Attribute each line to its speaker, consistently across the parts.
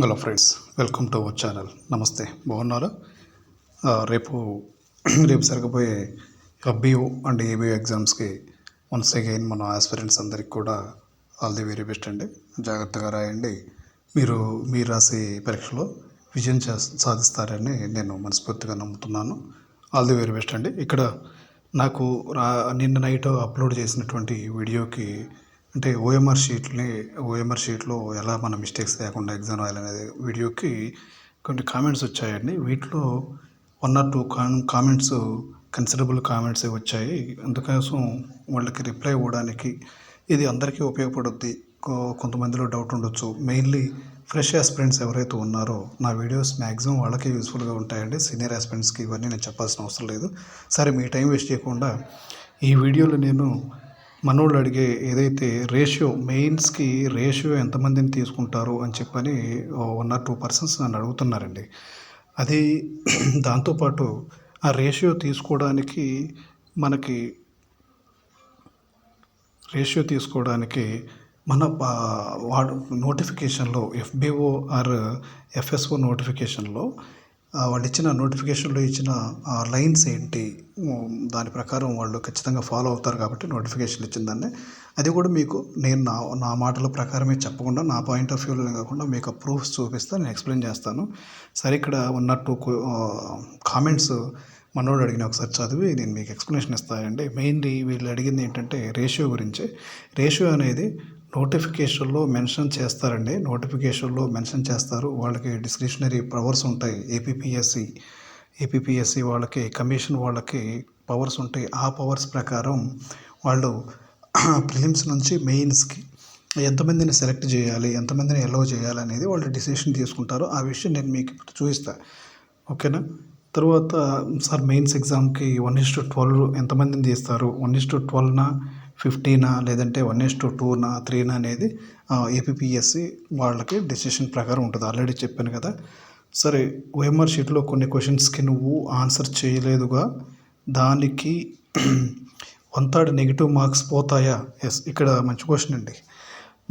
Speaker 1: Hello friends, welcome to our channel. నమస్తే, బాగున్నారా? రేపు రేపు జరగబోయే ఎఫ్బిఓ అండ్ ఏబిఓ ఎగ్జామ్స్కి వన్స్ అగైన్ మన ఆస్పిరెంట్స్ అందరికి కూడా ఆల్ ది వెరీ బెస్ట్ అండి. జాగ్రత్తగా రాయండి. మీరు రాసే పరీక్షలో విజయం సాధిస్తారని నేను మనస్ఫూర్తిగా నమ్ముతున్నాను. ఆల్ ది వెరీ బెస్ట్ అండి. ఇక్కడ నాకు నిన్న నైట్ అప్లోడ్ చేసినటువంటి వీడియోకి అంటే ఓఎంఆర్ షీట్లో ఎలా మన మిస్టేక్స్ లేకుండా ఎగ్జామ్ రాయాలనేది వీడియోకి కొన్ని కామెంట్స్ వచ్చాయండి. వీటిలో 1 or 2 కామెంట్స్ కన్సిడరబుల్ కామెంట్స్ వచ్చాయి. అందుకోసం వాళ్ళకి రిప్లై ఇవ్వడానికి ఇది అందరికీ ఉపయోగపడుద్ది. కొంతమందిలో డౌట్ ఉండొచ్చు. మెయిన్లీ ఫ్రెష్ ఆస్పిరెంట్స్ ఎవరైతే ఉన్నారో నా వీడియోస్ మ్యాక్సిమం వాళ్ళకే యూస్ఫుల్గా ఉంటాయండి. సీనియర్ ఆస్పిరెంట్స్కి ఇవన్నీ నేను చెప్పాల్సిన అవసరం లేదు. సరే, మీ టైం వేస్ట్ చేయకుండా ఈ వీడియోలో నేను మనోళ్ళు అడిగే ఏదైతే మెయిన్స్కి రేషియో ఎంతమందిని తీసుకుంటారు అని చెప్పని 1 or 2 persons నన్ను అడుగుతున్నారండి. అది దాంతోపాటు ఆ రేషియో తీసుకోవడానికి మన నోటిఫికేషన్లో ఎఫ్బిఓ ఆర్ ఎఫ్ఎస్ఓ నోటిఫికేషన్లో వాళ్ళు ఇచ్చిన నోటిఫికేషన్లో ఇచ్చిన లైన్స్ ఏంటి, దాని ప్రకారం వాళ్ళు ఖచ్చితంగా ఫాలో అవుతారు కాబట్టి నోటిఫికేషన్ ఇచ్చిన దాన్ని అది కూడా మీకు నేను నా మాటల ప్రకారమే చెప్పకుండా నా పాయింట్ ఆఫ్ వ్యూలో కాకుండా మీకు ప్రూఫ్స్ చూపిస్తాను, నేను ఎక్స్ప్లెయిన్ చేస్తాను. సరే, ఇక్కడ 1 or 2 కామెంట్స్ మనోడు అడిగిన ఒకసారి చదివి నేను మీకు ఎక్స్ప్లెనేషన్ ఇస్తానండి. మెయిన్లీ వీళ్ళు అడిగింది ఏంటంటే రేషియో గురించి. రేషియో అనేది నోటిఫికేషన్లో మెన్షన్ చేస్తారండి. నోటిఫికేషన్లో మెన్షన్ చేస్తారు. వాళ్ళకి డిస్క్రిషనరీ పవర్స్ ఉంటాయి. ఏపీపీఎస్సి వాళ్ళకి, కమిషన్ వాళ్ళకి పవర్స్ ఉంటాయి. ఆ పవర్స్ ప్రకారం వాళ్ళు ప్రిలిమ్స్ నుంచి మెయిన్స్కి ఎంతమందిని సెలెక్ట్ చేయాలి, ఎంతమందిని అలౌ చేయాలి అనేది వాళ్ళు డిసిషన్ తీసుకుంటారు. ఆ విషయం నేను మీకు ఇప్పుడు చూపిస్తాను, ఓకేనా? తర్వాత సార్ మెయిన్స్ ఎగ్జామ్కి 1:12 ఎంతమందిని తీస్తారు, 1:12నా 15నా లేదంటే 1:2నా 3నా అనేది ఏపీపీఎస్సి వాళ్ళకి డెసిషన్ ప్రకారం ఉంటుంది. ఆల్రెడీ చెప్పాను కదా. సరే, ఓఎంఆర్ షీట్లో కొన్ని క్వశ్చన్స్కి నువ్వు ఆన్సర్ చేయలేదుగా, దానికి 1/3 నెగిటివ్ మార్క్స్ పోతాయా? ఎస్, ఇక్కడ మంచి క్వశ్చన్ అండి.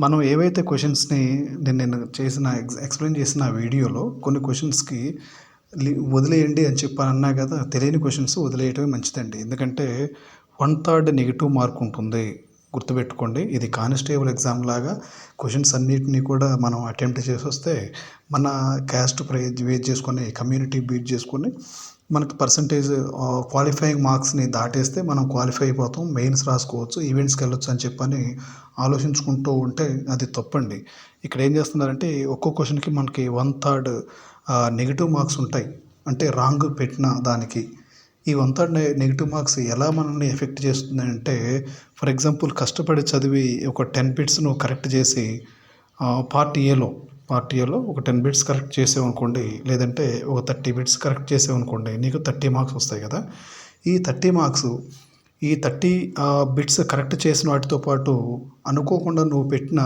Speaker 1: మనం ఏవైతే క్వశ్చన్స్ని నేను ఎక్స్ప్లెయిన్ చేసిన వీడియోలో కొన్ని క్వశ్చన్స్కి వదిలేయండి అని చెప్పని అన్నా కదా. తెలియని క్వశ్చన్స్ వదిలేయటమే మంచిదండి. ఎందుకంటే 1/3 నెగిటివ్ మార్క్ ఉంటుంది. గుర్తుపెట్టుకోండి, ఇది కానిస్టేబుల్ ఎగ్జామ్ లాగా క్వశ్చన్స్ అన్నిటినీ కూడా మనం అటెంప్ట్ చేసి వస్తే మన క్యాస్ట్ బేస్ చేసుకొని, కమ్యూనిటీ బీట్ చేసుకొని మనకి పర్సంటేజ్ క్వాలిఫైయింగ్ మార్క్స్ని దాటేస్తే మనం క్వాలిఫై అయిపోతాం, మెయిన్స్ రాసుకోవచ్చు, ఈవెంట్స్కి వెళ్ళొచ్చు అని చెప్పని ఆలోచించుకుంటూ ఉంటే అది తప్పండి. ఇక్కడ ఏం చేస్తున్నారంటే ఒక్కో క్వశ్చన్కి మనకి 1/3 నెగిటివ్ మార్క్స్ ఉంటాయి. అంటే రాంగ్ పెట్టిన దానికి ఈ 1/3 నెగిటివ్ మార్క్స్ ఎలా మనల్ని ఎఫెక్ట్ చేస్తుందంటే, ఫర్ ఎగ్జాంపుల్ కష్టపడి చదివి ఒక 10 బిట్స్ నువ్వు కరెక్ట్ చేసి పార్ట్ ఏలో ఒక 10 బిట్స్ కరెక్ట్ చేసావనుకోండి, లేదంటే ఒక 30 బిట్స్ కరెక్ట్ చేసావనుకోండి, నీకు 30 మార్క్స్ వస్తాయి కదా. ఈ 30 మార్క్స్, ఈ 30 బిట్స్ కరెక్ట్ చేసిన వాటితో పాటు అనుకోకుండా నువ్వు పెట్టిన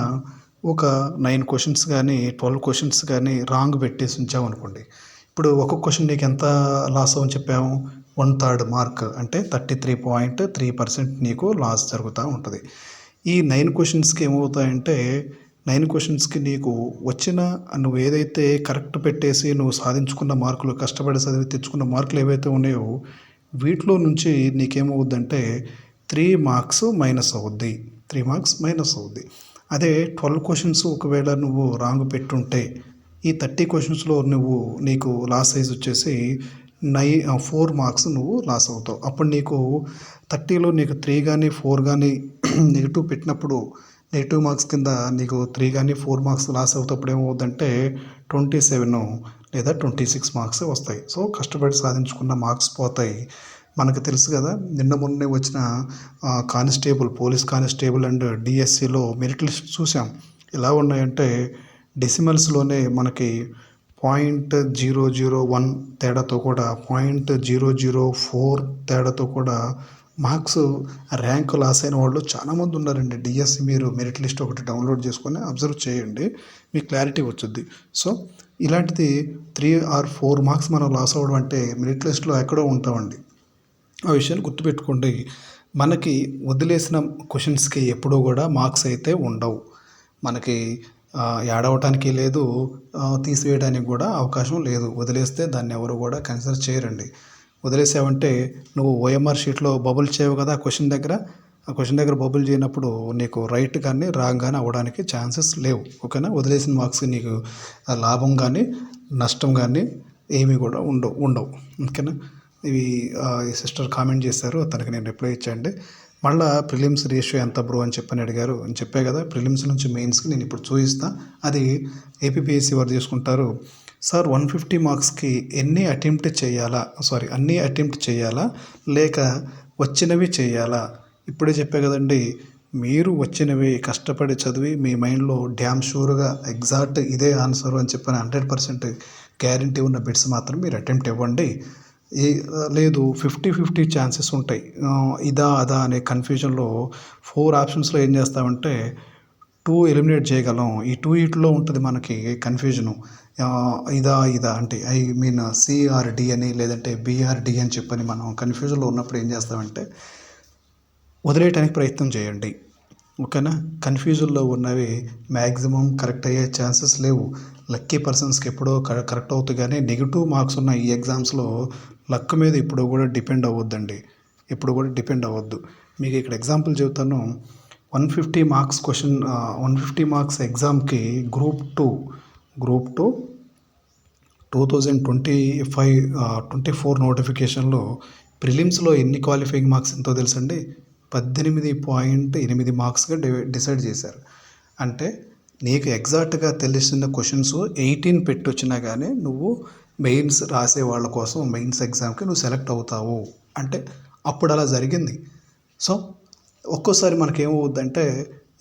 Speaker 1: ఒక 9 క్వశ్చన్స్ కానీ 12 క్వశ్చన్స్ కానీ రాంగ్ పెట్టేసి ఉంచావు అనుకోండి. ఇప్పుడు ఒక్కొక్క క్వశ్చన్ నీకు ఎంత లాస్ అవని చెప్పాము, 1/3 మార్క్ అంటే 33.3% నీకు లాస్ జరుగుతూ ఉంటుంది. ఈ 9 క్వశ్చన్స్కి ఏమవుతాయంటే, 9 క్వశ్చన్స్కి నీకు వచ్చిన నువ్వు ఏదైతే కరెక్ట్ పెట్టేసి నువ్వు సాధించుకున్న మార్కులు, కష్టపడి చదివి తెచ్చుకున్న మార్కులు ఏవైతే ఉన్నాయో వీటిలో నుంచి నీకేమవుద్దంటే 3 మార్క్స్ మైనస్ అవుద్ది. 3 మార్క్స్ మైనస్ అవుద్ది. అదే 12 క్వశ్చన్స్ ఒకవేళ నువ్వు రాంగ్ పెట్టుంటే ఈ 30 క్వశ్చన్స్లో నీకు లాస్ సైజ్ వచ్చేసి 4 మార్క్స్ నువ్వు లాస్ అవుతావు. అప్పుడు నీకు 30లో నీకు 3 కానీ 4 కానీ నెగిటివ్ పెట్టినప్పుడు నెగిటివ్ మార్క్స్ కింద నీకు 3 కానీ 4 మార్క్స్ లాస్ అవుతప్పుడు ఏమవుద్దంటే 27 లేదా 26 మార్క్స్ వస్తాయి. సో కష్టపడి సాధించుకున్న మార్క్స్ పోతాయి. మనకు తెలుసు కదా, నిన్న మొన్నే వచ్చిన పోలీస్ కానిస్టేబుల్ అండ్ డిఎస్సిలో మెరిట్ లిస్ట్ చూసాం. ఎలా ఉన్నాయంటే డెసిమల్స్లోనే మనకి 0.001 తేడాతో కూడా, 0.004 తేడాతో కూడా మార్క్స్ ర్యాంక్ లాస్ అయిన వాళ్ళు చాలామంది ఉన్నారండి. డిఎస్సి మీరు మెరిట్ లిస్ట్ ఒకటి డౌన్లోడ్ చేసుకొని అబ్జర్వ్ చేయండి, మీకు క్లారిటీ వచ్చుద్ది. సో ఇలాంటిది 3 or 4 మార్క్స్ మనం లాస్ అవ్వడం అంటే మెరిట్ లిస్ట్లో ఎక్కడో ఉంటామండి. ఆ విషయాన్ని గుర్తుపెట్టుకోండి. మనకి వదిలేసిన క్వశ్చన్స్కి ఎప్పుడూ కూడా మార్క్స్ అయితే ఉండవు. మనకి యాడ్ అవ్వటానికి లేదు, తీసివేయడానికి కూడా అవకాశం లేదు. వదిలేస్తే దాన్ని ఎవరు కూడా కన్సిడర్ చేయరండి. వదిలేసావంటే నువ్వు ఓఎంఆర్ షీట్లో బబుల్ చేయవు కదా ఆ క్వశ్చన్ దగ్గర బబుల్ చేయనప్పుడు నీకు రైట్ కానీ రాంగ్ కానీ అవ్వడానికి ఛాన్సెస్ లేవు. ఓకేనా? వదిలేసిన మార్క్స్కి నీకు లాభం కానీ నష్టం కానీ ఏమీ కూడా ఉండవు. ఓకేనా? ఇవి ఈ సిస్టర్ కామెంట్ చేశారు, తనకి నేను రిప్లై ఇచ్చాండి. మళ్ళీ ప్రిలిమ్స్ రేషియో ఎంత బ్రో అని అడిగారు. అని చెప్పే కదా, ప్రిలిమ్స్ నుంచి మెయిన్స్కి నేను ఇప్పుడు చూపిస్తా. అది ఏపీపీఎస్సీ వారు తీసుకుంటారు. సార్ 150 మార్క్స్కి అన్నీ అటెంప్ట్ చేయాలా లేక వచ్చినవి చేయాలా? ఇప్పుడే చెప్పే కదండి, మీరు వచ్చినవి కష్టపడి చదివి మీ మైండ్లో డ్యామ్ షూర్గా ఎగ్జాక్ట్ ఇదే ఆన్సర్ అని 100% గ్యారంటీ ఉన్న బిట్స్ మాత్రం మీరు అటెంప్ట్ ఇవ్వండి. లేదు 50-50 ఛాన్సెస్ ఉంటాయి. ఇదా అదా అనే కన్ఫ్యూజన్లో 4 ఆప్షన్స్లో ఏం చేస్తామంటే 2 ఎలిమినేట్ చేయగలం. ఈ 2 వీటిలో ఉంటుంది మనకి కన్ఫ్యూజను. ఇదా అంటే ఐ మీన్ సిఆర్డి అని లేదంటే బిఆర్డి అని మనం కన్ఫ్యూజన్లో ఉన్నప్పుడు ఏం చేస్తామంటే వదిలేయటానికి ప్రయత్నం చేయండి. ఓకేనా? కన్ఫ్యూజన్లో ఉన్నవి మ్యాక్సిమం కరెక్ట్ అయ్యే ఛాన్సెస్ లేవు. లక్కీ పర్సన్స్కి ఎప్పుడో కరెక్ట్ అవుతుంది, కానీ నెగిటివ్ మార్క్స్ ఉన్న ఈ ఎగ్జామ్స్లో లక్ మీద ఇప్పుడు కూడా డిపెండ్ అవ్వద్దండి. ఎప్పుడు కూడా డిపెండ్ అవ్వద్దు. మీకు ఇక్కడ ఎగ్జాంపుల్ చెబుతాను. 150 మార్క్స్ 150 మార్క్స్ ఎగ్జామ్కి గ్రూప్ టూ 2024 నోటిఫికేషన్లో ప్రిలిమ్స్లో ఎన్ని క్వాలిఫైయింగ్ మార్క్స్ ఎంతో తెలుసండి? 18.8 మార్క్స్గా డిసైడ్ చేశారు. అంటే నీకు ఎగ్జాక్ట్గా తెలిసిన క్వశ్చన్స్ 18 పెట్టొచ్చినా కానీ నువ్వు మెయిన్స్ రాసే వాళ్ళ కోసం మెయిన్స్ ఎగ్జామ్కి నువ్వు సెలెక్ట్ అవుతావు. అంటే అప్పుడు అలా జరిగింది. సో ఒక్కోసారి మనకేమవుద్దంటే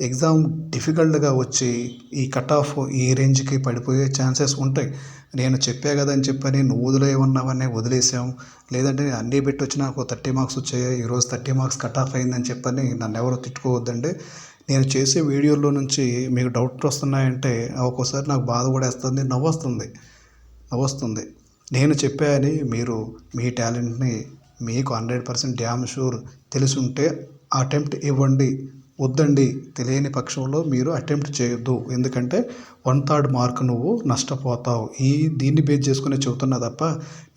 Speaker 1: ఎగ్జామ్ డిఫికల్ట్గా వచ్చి ఈ కట్ ఆఫ్ ఈ రేంజ్కి పడిపోయే ఛాన్సెస్ ఉంటాయి. నేను చెప్పా కదా అని నువ్వు వదిలేయమన్నావనే వదిలేసాం, లేదంటే అన్నీ పెట్టి వచ్చినా నాకు 30 మార్క్స్ వచ్చాయి, ఈరోజు 30 మార్క్స్ కట్ ఆఫ్ అయిందని నన్ను ఎవరో తిట్టుకోవద్దండి. నేను చేసే వీడియోలో నుంచి మీకు డౌట్ వస్తున్నాయంటే ఒక్కోసారి నాకు బాధ కూడా వేస్తుంది, నవ్వొస్తుంది. నేను చెప్పాను, మీరు మీ టాలెంట్ని మీకు 100% డ్యామ్ షూర్ తెలుసుంటే అటెంప్ట్ ఇవ్వండి. వద్దండి, తెలియని పక్షంలో మీరు అటెంప్ట్ చేయొద్దు. ఎందుకంటే 1/3 మార్క్ నువ్వు నష్టపోతావు. దీన్ని బేస్ చేసుకునే చెబుతున్నా తప్ప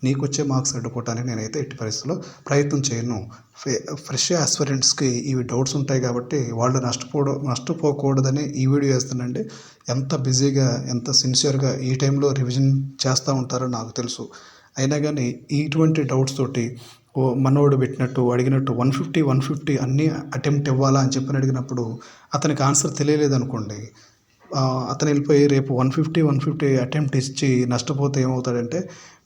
Speaker 1: నీకు వచ్చే మార్క్స్ అడ్డుకోవటానికి నేనైతే ఎట్టి పరిస్థితుల్లో ప్రయత్నం చేయను. ఫ్రెష్ ఆస్పిరెంట్స్కి ఇవి డౌట్స్ ఉంటాయి కాబట్టి వాళ్ళు నష్టపోకూడదని ఈ వీడియో వేస్తానండి. ఎంత బిజీగా ఎంత సిన్సియర్గా ఈ టైంలో రివిజన్ చేస్తూ ఉంటారో నాకు తెలుసు. అయినా కానీ ఇటువంటి డౌట్స్ తోటి మనోడు పెట్టినట్టు అడిగినట్టు 150 అన్నీ అటెంప్ట్ ఇవ్వాలా అని అడిగినప్పుడు అతనికి ఆన్సర్ తెలియలేదు అనుకోండి, అతను వెళ్ళిపోయి రేపు 150 అటెంప్ట్ ఇచ్చి నష్టపోతే ఏమవుతాడంటే,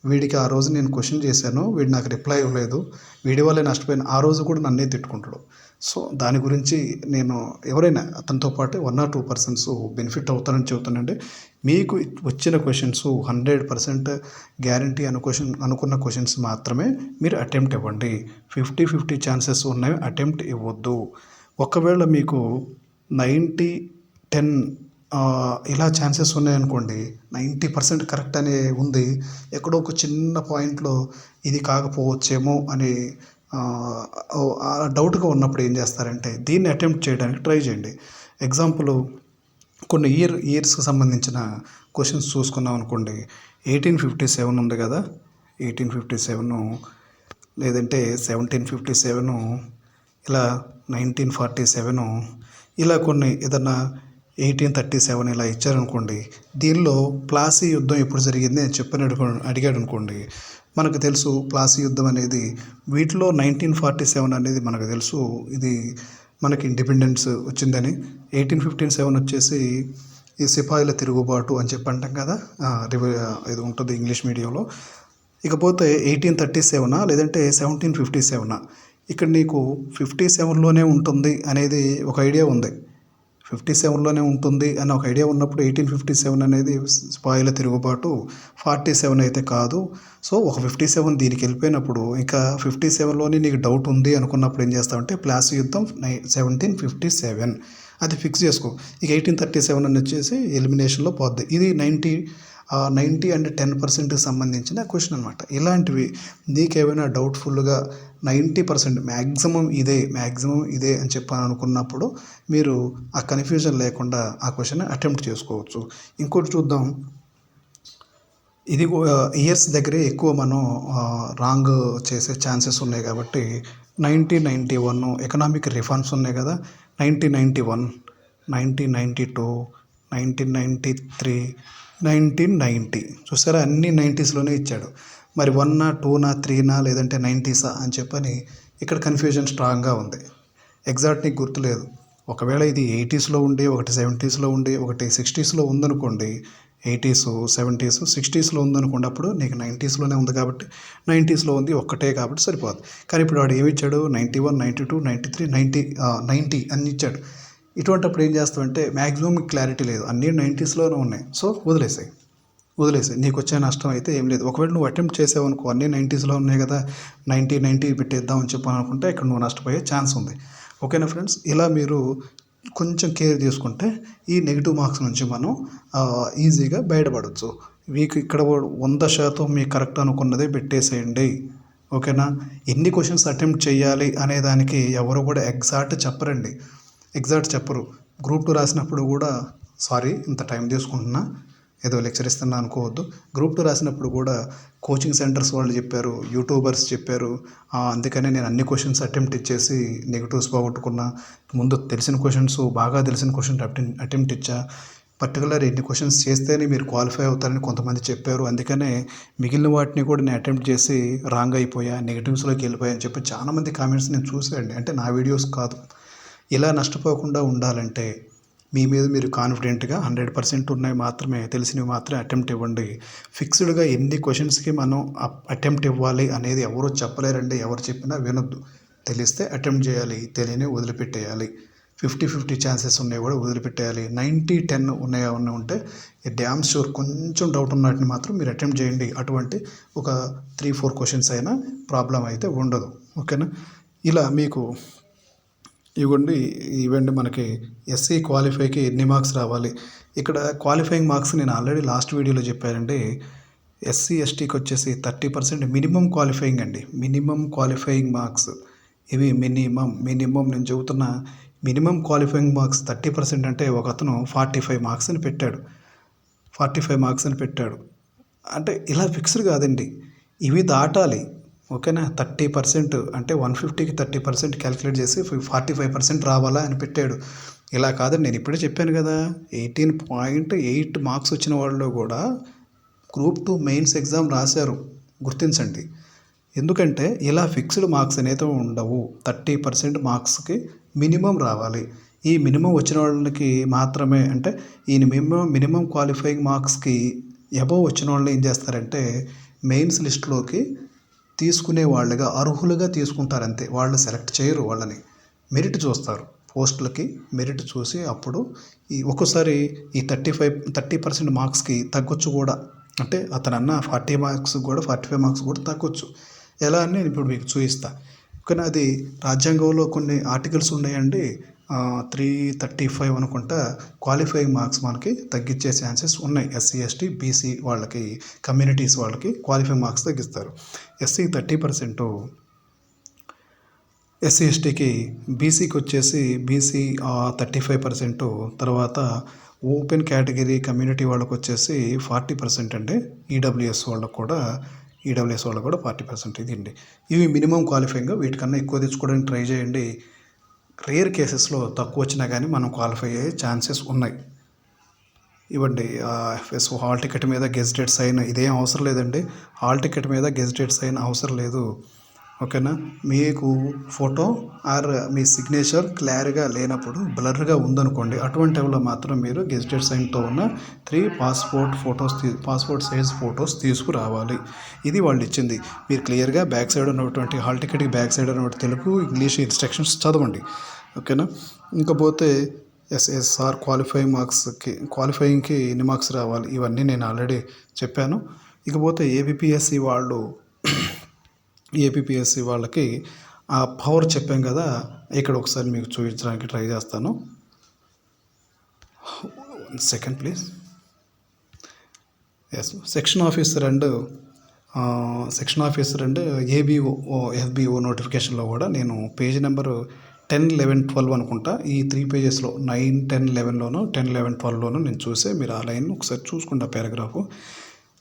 Speaker 1: వీడికి ఆ రోజు నేను క్వశ్చన్ చేశాను, వీడు నాకు రిప్లై ఇవ్వలేదు, వీడి వల్లే నష్టపోయిన, ఆ రోజు కూడా నన్నే తిట్టుకుంటాడు. సో దాని గురించి నేను ఎవరైనా అతనితో పాటు 1 or 2% బెనిఫిట్ అవుతారని చెబుతానండి. మీకు వచ్చిన క్వశ్చన్స్ 100% గ్యారంటీ అనుకున్న క్వశ్చన్స్ మాత్రమే మీరు అటెంప్ట్ ఇవ్వండి. 50-50 ఛాన్సెస్ ఉన్నవి అటెంప్ట్ ఇవ్వద్దు. ఒకవేళ మీకు 90-10 ఇలా ఛాన్సెస్ ఉన్నాయనుకోండి, 90% కరెక్ట్ అనే ఉంది, ఎక్కడో ఒక చిన్న పాయింట్లో ఇది కాకపోవచ్చేమో అని డౌట్గా ఉన్నప్పుడు ఏం చేస్తారంటే దీన్ని అటెంప్ట్ చేయడానికి ట్రై చేయండి. ఎగ్జాంపుల్ కొన్ని ఇయర్స్కి సంబంధించిన క్వశ్చన్స్ చూసుకున్నాం అనుకోండి. 1857 ఉంది కదా, 1857 లేదంటే 1757, ఇలా 1947, ఇలా కొన్ని ఏదన్నా 1837 ఇలా ఇచ్చారనుకోండి. దీనిలో ప్లాసీ యుద్ధం ఎప్పుడు జరిగింది అని అడిగాడు అనుకోండి, మనకు తెలుసు ప్లాసీ యుద్ధం అనేది వీటిలో 1947 అనేది మనకు తెలుసు, ఇది మనకి ఇండిపెండెన్స్ వచ్చిందని. 1857 వచ్చేసి ఈ సిపాయిల తిరుగుబాటు అని అంటాం కదా, ఇది ఉంటుంది ఇంగ్లీష్ మీడియంలో. ఇకపోతే 1837 లేదంటే 1757, ఇక్కడ నీకు 57లోనే ఉంటుంది అనేది ఒక ఐడియా ఉంది. 57లోనే ఉంటుంది అని ఒక ఐడియా ఉన్నప్పుడు 1857 అనేది సిపాయిల తిరుగుబాటు, 47 అయితే కాదు. సో ఒక 57 దీనికి వెళ్ళిపోయినప్పుడు ఇంకా 57లోనే నీకు డౌట్ ఉంది అనుకున్నప్పుడు ఏం చేస్తావంటే ప్లాసీ యుద్ధం 1757 అది ఫిక్స్ చేసుకో. ఇక 1837 అని వచ్చేసి ఎలిమినేషన్లో పోద్ది. ఇది 90 అండ్ 10% సంబంధించిన క్వశ్చన్ అనమాట. ఇలాంటివి నీకేమైనా డౌట్ఫుల్గా 90% మ్యాక్సిమం ఇదే అని చెప్పని అనుకున్నప్పుడు మీరు ఆ కన్ఫ్యూజన్ లేకుండా ఆ క్వశ్చన్ అటెంప్ట్ చేసుకోవచ్చు. ఇంకోటి చూద్దాం. ఇది ఇయర్స్ దగ్గరే ఎక్కువ మనం రాంగ్ చేసే ఛాన్సెస్ ఉన్నాయి కాబట్టి 1991 ఎకనామిక్ రిఫార్మ్స్ ఉన్నాయి కదా, 1991, 1992, 1993, 1990 చూసారా, అన్ని 90స్లోనే ఇచ్చాడు. మరి 1నా 2నా 3నా లేదంటే 90సా అని చెప్పని ఇక్కడ కన్ఫ్యూజన్ స్ట్రాంగ్గా ఉంది. ఎగ్జాక్ట్ నీకు గుర్తులేదు. ఒకవేళ ఇది 80స్లో ఉండి ఒకటి 70స్లో ఉండి ఒకటి 60స్లో ఉందనుకోండి, 80s 70s 60స్లో ఉందనుకోండి, అప్పుడు నీకు 90స్లోనే ఉంది కాబట్టి 90స్లో ఉంది ఒక్కటే కాబట్టి సరిపోదు. కానీ ఇప్పుడు వాడు ఏమి ఇచ్చాడు, 91, 92, 93, 90 అన్ని ఇచ్చాడు. ఇటువంటిప్పుడు ఏం చేస్తామంటే మ్యాక్సిమం క్లారిటీ లేదు, అన్నీ 90స్లోనే ఉన్నాయి. సో వదిలేసాయి నీకు వచ్చే నష్టం అయితే ఏం లేదు. ఒకవేళ నువ్వు అటెంప్ట్ చేసావు అనుకో, అన్నీ 90స్లో ఉన్నాయి కదా, 90 పెట్టేద్దాం అని చెప్పని అనుకుంటే ఇక్కడ నువ్వు నష్టపోయే ఛాన్స్ ఉంది. ఓకేనా ఫ్రెండ్స్, ఇలా మీరు కొంచెం కేర్ తీసుకుంటే ఈ నెగిటివ్ మార్క్స్ నుంచి మనం ఈజీగా బయటపడవచ్చు. మీకు ఇక్కడ 100% మీకు కరెక్ట్ అనుకున్నదే పెట్టేసేయండి. ఓకేనా, ఎన్ని క్వశ్చన్స్ అటెంప్ట్ చేయాలి అనే దానికి ఎవరు కూడా ఎగ్జాక్ట్ చెప్పరు. గ్రూప్ 2 రాసినప్పుడు కూడా, సారీ ఇంత టైం తీసుకుంటున్నా, ఏదో లెక్చర్ ఇస్తున్నా అనుకోవద్దు. గ్రూప్ 2 రాసినప్పుడు కూడా కోచింగ్ సెంటర్స్ వాళ్ళు చెప్పారు, యూట్యూబర్స్ చెప్పారు, అందుకనే నేను అన్ని క్వశ్చన్స్ అటెంప్ట్ ఇచ్చేసి నెగిటివ్స్ పోగొట్టుకున్నా. ముందు బాగా తెలిసిన క్వశ్చన్ అటెంప్ట్ ఇచ్చా. పర్టికులర్ ఎన్ని క్వశ్చన్స్ చేస్తేనే మీరు క్వాలిఫై అవుతారని కొంతమంది చెప్పారు, అందుకనే మిగిలిన వాటిని కూడా నేను అటెంప్ట్ చేసి రాంగ్ అయిపోయా, నెగిటివ్స్లోకి వెళ్ళిపోయా అని చెప్పి చాలామంది కామెంట్స్ నేను చూసాండి. అంటే నా వీడియోస్ కాదు. ఇలా నష్టపోకుండా ఉండాలంటే మీ మీద మీరు కాన్ఫిడెంట్గా 100% ఉన్నాయి మాత్రమే, తెలిసినవి మాత్రమే అటెంప్ట్ ఇవ్వండి. ఫిక్స్డ్గా ఎన్ని క్వశ్చన్స్కి మనం అటెంప్ట్ ఇవ్వాలి అనేది ఎవరు చెప్పలేరండి. ఎవరు చెప్పినా వినొద్దు. తెలిస్తే అటెంప్ట్ చేయాలి, తెలియని వదిలిపెట్టేయాలి. 50-50 ఛాన్సెస్ ఉన్నాయి కూడా వదిలిపెట్టేయాలి. 90-10 ఉన్నాయి ఉంటే డ్యామ్ షూర్ కొంచెం డౌట్ ఉన్నట్టు మాత్రం మీరు అటెంప్ట్ చేయండి. అటువంటి ఒక 3-4 క్వశ్చన్స్ అయినా ప్రాబ్లం అయితే ఉండదు. ఓకేనా, ఇలా మీకు ఇవ్వండి మనకి ఎస్సీ క్వాలిఫైకి ఎన్ని మార్క్స్ రావాలి. ఇక్కడ క్వాలిఫైయింగ్ మార్క్స్ నేను ఆల్రెడీ లాస్ట్ వీడియోలో చెప్పానండి. ఎస్సీ ఎస్టీకి వచ్చేసి 30% మినిమం క్వాలిఫైయింగ్ అండి. మినిమం క్వాలిఫైయింగ్ మార్క్స్ ఇవి మినిమం నేను చెబుతున్న మినిమం క్వాలిఫైయింగ్ మార్క్స్ 30% అంటే ఒక అతను 45 మార్క్స్ అని పెట్టాడు. 45 మార్క్స్ అని పెట్టాడు అంటే ఇలా ఫిక్స్డ్ కాదండి, ఇవి దాటాలి. ఓకేనా, 30% అంటే 150కి 30% క్యాలిక్యులేట్ చేసి 45% రావాలా అని పెట్టాడు. ఇలా కాదండి, నేను ఇప్పుడే చెప్పాను కదా, 18.8 మార్క్స్ వచ్చిన వాళ్ళు కూడా గ్రూప్ 2 మెయిన్స్ ఎగ్జామ్ రాశారు, గుర్తించండి. ఎందుకంటే ఇలా ఫిక్స్డ్ మార్క్స్ అనేది ఉండవు. 30% మార్క్స్కి మినిమం రావాలి. ఈ మినిమం వచ్చిన వాళ్ళకి మాత్రమే, అంటే ఈ మినిమం క్వాలిఫైయింగ్ మార్క్స్కి అబవ్ వచ్చిన వాళ్ళని ఏం చేస్తారంటే మెయిన్స్ లిస్టులోకి తీసుకునే వాళ్ళుగా అర్హులుగా తీసుకుంటారు అంతే. వాళ్ళు సెలెక్ట్ చేయరు, వాళ్ళని మెరిట్ చూస్తారు. పోస్టులకి మెరిట్ చూసి అప్పుడు ఒక్కోసారి ఈ 30% మార్క్స్కి తగ్గొచ్చు కూడా. అంటే అతను అన్న 40 మార్క్స్ కూడా 45 మార్క్స్ కూడా తగ్గొచ్చు. ఎలా అని నేను ఇప్పుడు మీకు చూపిస్తా. కానీ అది రాజ్యాంగంలో కొన్ని ఆర్టికల్స్ ఉన్నాయండి, 335 అనుకుంటా క్వాలిఫైయింగ్ మార్క్స్ మనకి తగ్గించే ఛాన్సెస్ ఉన్నాయి. ఎస్సీ ఎస్టీ బీసీ వాళ్ళకి, కమ్యూనిటీస్ వాళ్ళకి క్వాలిఫైయింగ్ మార్క్స్ తగ్గిస్తారు. ఎస్సీకి 30%, ఎస్సీ ఎస్టీకి, బీసీకి వచ్చేసి 35%, తర్వాత ఓపెన్ కేటగిరీ కమ్యూనిటీ వాళ్ళకి వచ్చేసి 40% అండి. ఈడబ్ల్యూఎస్ వాళ్ళకు కూడా 40% ఇది అండి. ఇవి మినిమం క్వాలిఫైయింగ్. వీటికన్నా ఎక్కువ తెచ్చుకోవడానికి ట్రై చేయండి. రేర్ కేసెస్లో తక్కువ వచ్చినా కానీ మనం క్వాలిఫై అయ్యే ఛాన్సెస్ ఉన్నాయి. ఇవ్వండి ఎఫ్ఎస్ హాల్ టికెట్ మీద గెజిటెడ్ సైన్ ఇదేం అవసరం లేదండి. హాల్ టికెట్ మీద గెజిటెడ్ సైన్ అవసరం లేదు. ఓకేనా, మీకు ఫోటో ఆర్ మీ సిగ్నేచర్ క్లియర్గా లేనప్పుడు బ్లర్గా ఉందనుకోండి, అటువంటి టైంలో మాత్రం మీరు గెజిటెడ్ సైన్తో ఉన్న 3 పాస్పోర్ట్ సైజ్ ఫొటోస్ తీసుకురావాలి. ఇది వాళ్ళు ఇచ్చింది. మీరు క్లియర్గా బ్యాక్ సైడ్ ఉన్నటువంటి హాల్ టికెట్కి బ్యాక్ సైడ్ ఉన్నటువంటి తెలుగు ఇంగ్లీష్ ఇన్స్ట్రక్షన్స్ చదవండి. ఓకేనా, ఇంకపోతే ఎస్ఎస్ఆర్ క్వాలిఫైయింగ్కి ఎన్ని మార్క్స్ రావాలి ఇవన్నీ నేను ఆల్రెడీ చెప్పాను. ఇకపోతే ఏపీపీఎస్సీ వాళ్ళకి ఆ పవర్ చెప్పాం కదా, ఇక్కడ ఒకసారి మీకు చూపించడానికి ట్రై చేస్తాను. 1 second please. S section officer and ABO FBO నోటిఫికేషన్లో కూడా నేను పేజ్ నెంబరు 10, 11, 12 అనుకుంటా, ఈ 3 పేజెస్లో 9, 10, 11లోనూ 10, 11, 12లోనూ నేను చూసే మీరు ఆ లైన్ ఒకసారి చూసుకుంటా పారాగ్రాఫ్.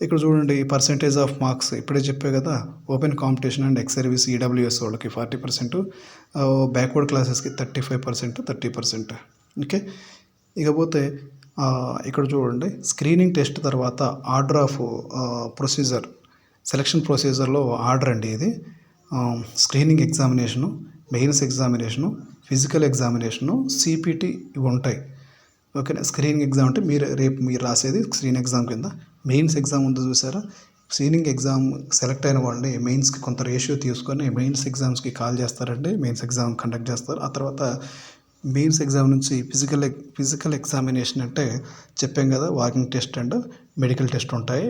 Speaker 1: ఇక్కడ చూడండి, పర్సెంటేజ్ ఆఫ్ మార్క్స్ ఇప్పుడే చెప్పే కదా, open competition and ex service EWS వాళ్ళకి 40%, బ్యాక్వర్డ్ క్లాసెస్కి 35%, 30%. ఓకే, ఇకపోతే ఇక్కడ చూడండి, స్క్రీనింగ్ టెస్ట్ తర్వాత ఆర్డర్ ఆఫ్ ప్రొసీజర్, సెలక్షన్ ప్రొసీజర్లో ఆర్డర్ అండి ఇది. Screening examination, mains examination, physical examination, CPT ఇవి ఉంటాయి. ఓకేనా, స్క్రీనింగ్ ఎగ్జామ్ అంటే రేపు మీరు రాసేది స్క్రీన్ ఎగ్జామ్ కింద. మెయిన్స్ ఎగ్జామ్ ఉందో చూసారా, స్క్రీనింగ్ ఎగ్జామ్ సెలెక్ట్ అయిన వాళ్ళని మెయిన్స్కి కొంత రేషియో తీసుకొని మెయిన్స్ ఎగ్జామ్స్కి కాల్ చేస్తారండి, మెయిన్స్ ఎగ్జామ్ కండక్ట్ చేస్తారు. ఆ తర్వాత మెయిన్స్ ఎగ్జామ్ నుంచి ఫిజికల్ ఎగ్జామినేషన్ అంటే చెప్పాం కదా, walking test and medical test ఉంటాయి,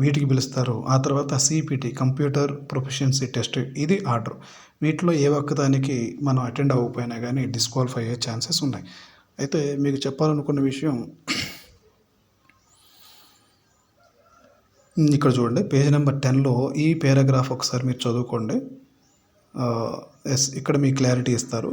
Speaker 1: వీటికి పిలుస్తారు. ఆ తర్వాత సిపిటి, కంప్యూటర్ ప్రొఫిషియన్సీ టెస్ట్, ఇది ఆర్డర్. వీటిలో ఏ ఒక్కదానికి మనం అటెండ్ అవ్వకపోయినా కానీ డిస్క్వాలిఫై అయ్యే ఛాన్సెస్ ఉన్నాయి. అయితే మీకు చెప్పాలనుకున్న విషయం ఇక్కడ చూడండి, పేజ్ నెంబర్ 10లో ఈ పారాగ్రాఫ్ ఒకసారి మీరు చదువుకోండి. ఇక్కడ మీ క్లారిటీ ఇస్తారు.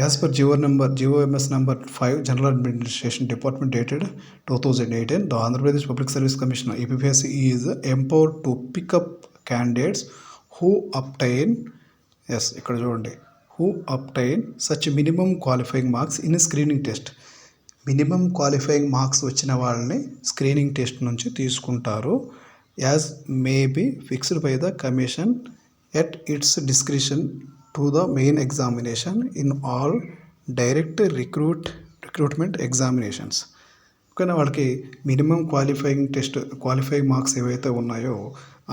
Speaker 1: As per GOMS number 5, general administration department dated 2018, the Andhra Pradesh public service commission EPPSC is empowered to pick up candidates who obtain, ఇక్కడ చూడండి, who obtain such minimum qualifying marks in screening test. Minimum qualifying marks వచ్చిన వాళ్ళని screening test నుంచి తీసుకుంటారు. As may be fixed by the commission at its discretion to the main examination in all direct recruitment examinations. ఓకేనా, వాళ్ళకి minimum qualifying marks ఏవైతే ఉన్నాయో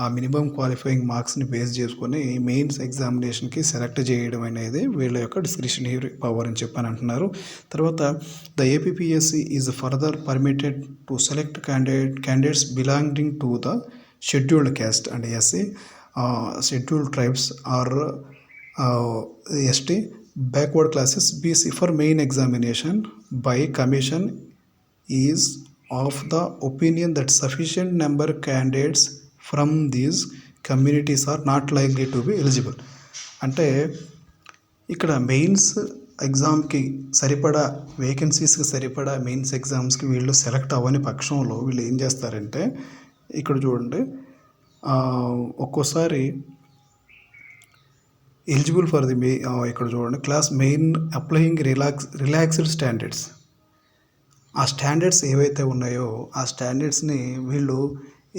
Speaker 1: ఆ minimum qualifying మార్క్స్ని base చేసుకొని మెయిన్స్ ఎగ్జామినేషన్కి సెలెక్ట్ చేయడం అనేది వీళ్ళ యొక్క డిస్క్రిషనరీ పవర్ అని చెప్పని అంటున్నారు. తర్వాత the APPSC is further permitted to select candidates belonging to the scheduled caste and SC, scheduled tribes or ST, backward classes BC for main examination by commission is of the opinion that sufficient number candidates from these communities are not likely to be eligible. అంటే ఇక్కడ mains ఎగ్జామ్కి సరిపడా వేకెన్సీస్కి సరిపడా mains ఎగ్జామ్స్కి వీళ్ళు select అవ్వని పక్షంలో వీళ్ళు ఏం చేస్తారంటే, ఇక్కడ చూడండి, ఒక్కోసారి ఎలిజిబుల్ ఫర్ ది ఇక్కడ చూడండి, class main applying relaxed standards. ఆ స్టాండర్డ్స్ ఏవైతే ఉన్నాయో ఆ స్టాండర్డ్స్ని వీళ్ళు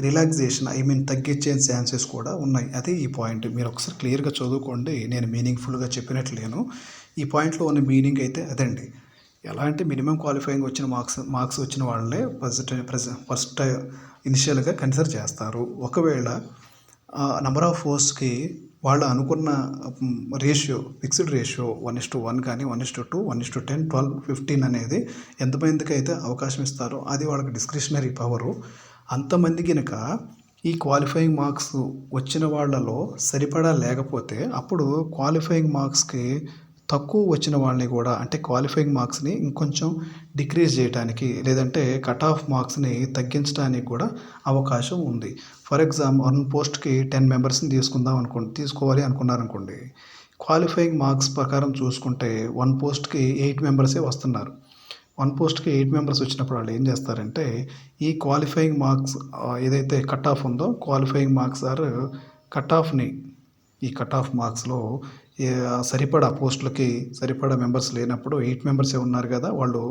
Speaker 1: రిలాక్సేషన్ తగ్గించే ఛాన్సెస్ కూడా ఉన్నాయి. అదే ఈ పాయింట్ మీరు ఒకసారి క్లియర్గా చదువుకోండి. నేను మీనింగ్ఫుల్గా చెప్పినట్లేను, ఈ పాయింట్లో ఉన్న మీనింగ్ అయితే అదండి. ఎలా అంటే మినిమం క్వాలిఫైయింగ్ వచ్చిన మార్క్స్ వచ్చిన వాళ్ళే ఫస్ట్ ఇనిషియల్గా కన్సిడర్ చేస్తారు. ఒకవేళ నెంబర్ ఆఫ్ పోస్ట్కి వాళ్ళు అనుకున్న రేషియో, ఫిక్స్డ్ రేషియో 1:1 కానీ 1:2, 1:10, 12, 15 అనేది ఎంతమందికి అయితే అవకాశం ఇస్తారో అది వాళ్ళకి డిస్క్రిషనరీ పవరు. అంతమంది కనుక ఈ క్వాలిఫైయింగ్ మార్క్స్ వచ్చిన వాళ్ళలో సరిపడా లేకపోతే అప్పుడు క్వాలిఫైయింగ్ మార్క్స్కి తక్కువ వచ్చిన వాళ్ళని కూడా, అంటే క్వాలిఫైయింగ్ మార్క్స్ని ఇంకొంచెం డిక్రీజ్ చేయడానికి లేదంటే కట్ ఆఫ్ మార్క్స్ని తగ్గించడానికి కూడా అవకాశం ఉంది. ఫర్ ఎగ్జాంపుల్ 1 పోస్ట్కి 10 మెంబర్స్ని తీసుకోవాలి అనుకున్నారనుకోండి, క్వాలిఫైయింగ్ మార్క్స్ ప్రకారం చూసుకుంటే 1 పోస్ట్కి 8 మెంబర్సే వస్తున్నారు. 1 పోస్ట్కి 8 మెంబర్స్ వచ్చినప్పుడు వాళ్ళు ఏం చేస్తారంటే, ఈ క్వాలిఫైయింగ్ మార్క్స్ ఏదైతే కట్ ఆఫ్ ఉందో క్వాలిఫైయింగ్ మార్క్స్ ఈ కట్ ఆఫ్ మార్క్స్లో సరిపడా పోస్టులకి సరిపడా మెంబర్స్ లేనప్పుడు 8 మెంబర్సే ఉన్నారు కదా, వాళ్ళు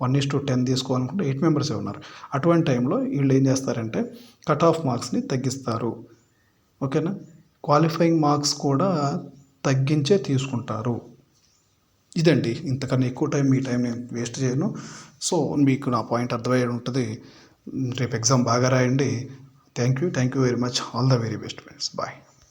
Speaker 1: 1:10 తీసుకోవాలనుకుంటే 8 మెంబర్సే ఉన్నారు. అటువంటి టైంలో వీళ్ళు ఏం చేస్తారంటే కట్ ఆఫ్ మార్క్స్ని తగ్గిస్తారు. ఓకేనా, క్వాలిఫైయింగ్ మార్క్స్ కూడా తగ్గించే తీసుకుంటారు. ఇదండి, ఇంతకన్నా ఎక్కువ టైం మీ టైం నేను వేస్ట్ చేయను. సో మీకు నా పాయింట్ అర్థమయ్యే ఉంటుంది. రేపు ఎగ్జామ్ బాగా రాయండి. Thank you very much. All the very best friends. Bye.